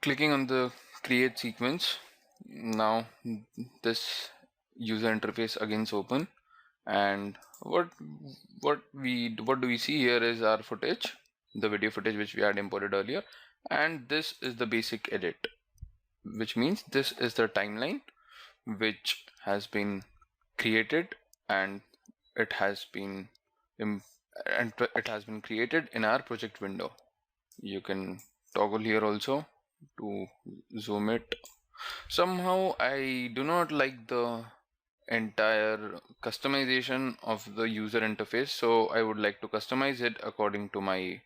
Clicking on the create sequence, now this user interface again is open, and what do we see here is our footage, the video footage which we had imported earlier, and this is the basic edit, which means this is the timeline which has been created, and it has been created in our project window. You can toggle here also to zoom it. Somehow I do not like the entire customization of the user interface, so I would like to customize it according to my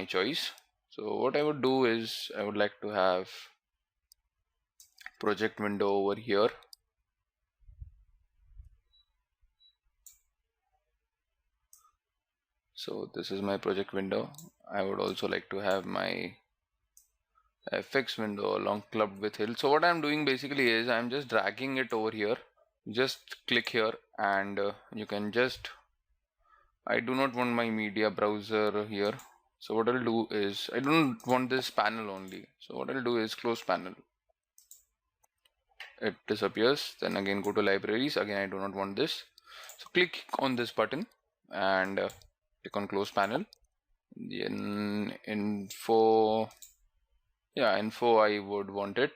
choice. So what I would do is I would like to have project window over here. So this is my project window. I would also like to have my FX window along clubbed with hill. So what I'm doing basically is I'm just dragging it over here. Just click here, and you can just, I do not want my media browser here. So what I'll do is, I don't want this panel only. So what I'll do is close panel. It disappears. Then again go to libraries. Again, I do not want this. So click on this button and click on close panel. In info, yeah, info I would want it.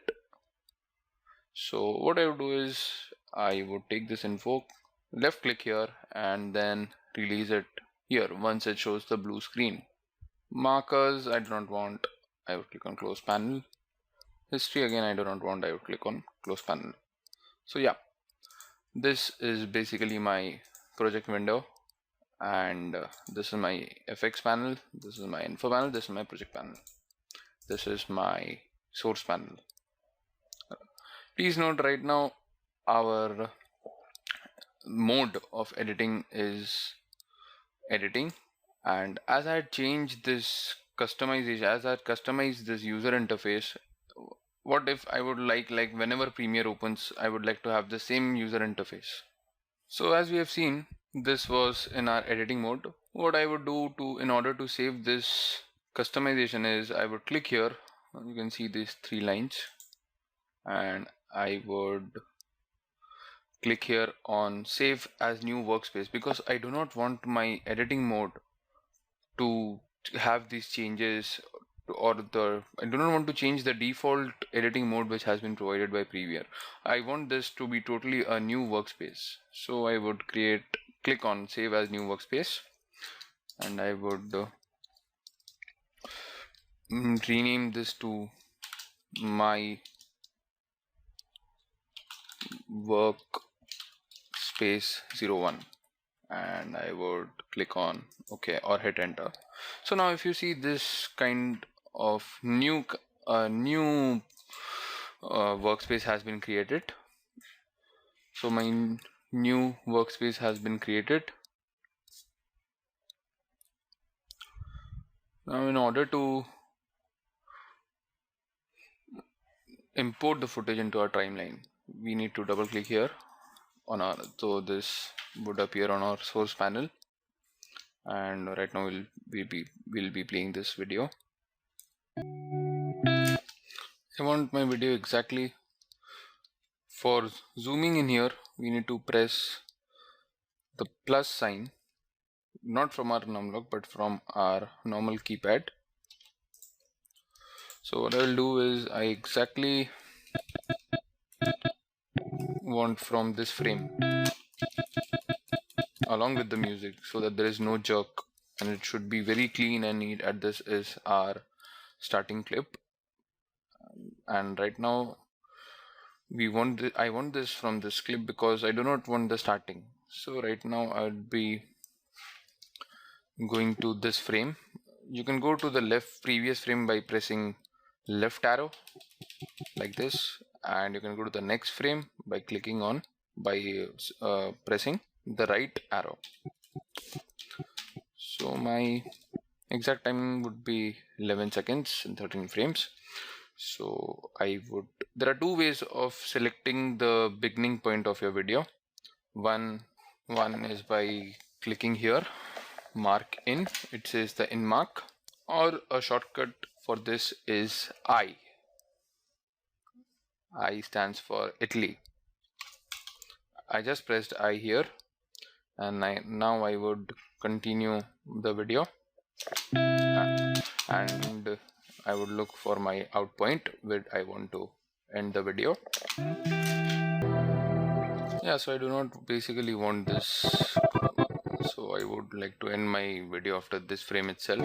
So what I would do is I would take this info, left click here, and then release it here once it shows the blue screen. Markers I do not want, I would click on close panel. History again I do not want, I would click on close panel. So yeah, this is basically my project window, and this is my FX panel, this is my info panel, this is my project panel, this is my source panel. Please note, right now our mode of editing is editing, and as I changed this customization, as I customized this user interface, what if I would like whenever Premiere opens, I would like to have the same user interface. So as we have seen, this was in our editing mode. What I would do in order to save this customization is I would click here, you can see these 3 lines, and I would click here on save as new workspace, because I do not want my editing mode to have these changes, or I do not want to change the default editing mode which has been provided by Premiere. I want this to be totally a new workspace. So I would click on save as new workspace, and I would rename this to my Workspace 01, and I would click on OK or hit enter. So now if you see, this kind of new workspace has been created. So my new workspace has been created. Now in order to import the footage into our timeline, we need to double click here on our, so this would appear on our source panel, and right now we'll be playing this video. I want my video exactly. For zooming in here, we need to press the plus sign, not from our numlock but from our normal keypad. So what I'll do is I exactly want from this frame along with the music, so that there is no jerk, and it should be very clean and neat. And this is our starting clip, and right now I want this from this clip because I do not want the starting. So right now I'd be going to this frame. You can go to the previous frame by pressing left arrow like this, and you can go to the next frame by clicking on pressing the right arrow. So my exact timing would be 11 seconds and 13 frames. So there are 2 ways of selecting the beginning point of your video. One is by clicking here, mark in, it says the in mark, or a shortcut for this is I. I stands for Italy. I just pressed I here, and now I would continue the video, and I would look for my out point where I want to end the video. Yeah, so I do not basically want this, so I would like to end my video after this frame itself.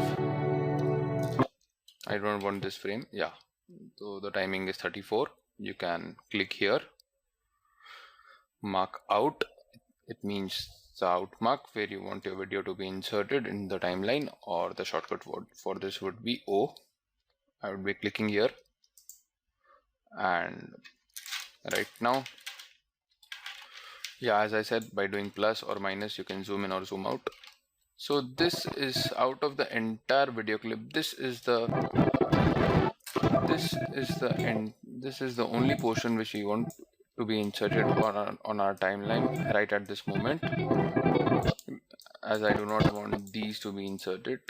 I don't want this frame. Yeah, so the timing is 34. You can click here, mark out. It means the out mark where you want your video to be inserted in the timeline, or the shortcut word for this would be O. I would be clicking here, and right now, yeah, as I said, by doing plus or minus you can zoom in or zoom out. So this is out of the entire video clip. This is the end. This is the only portion which we want to be inserted on our timeline right at this moment, as I do not want these to be inserted.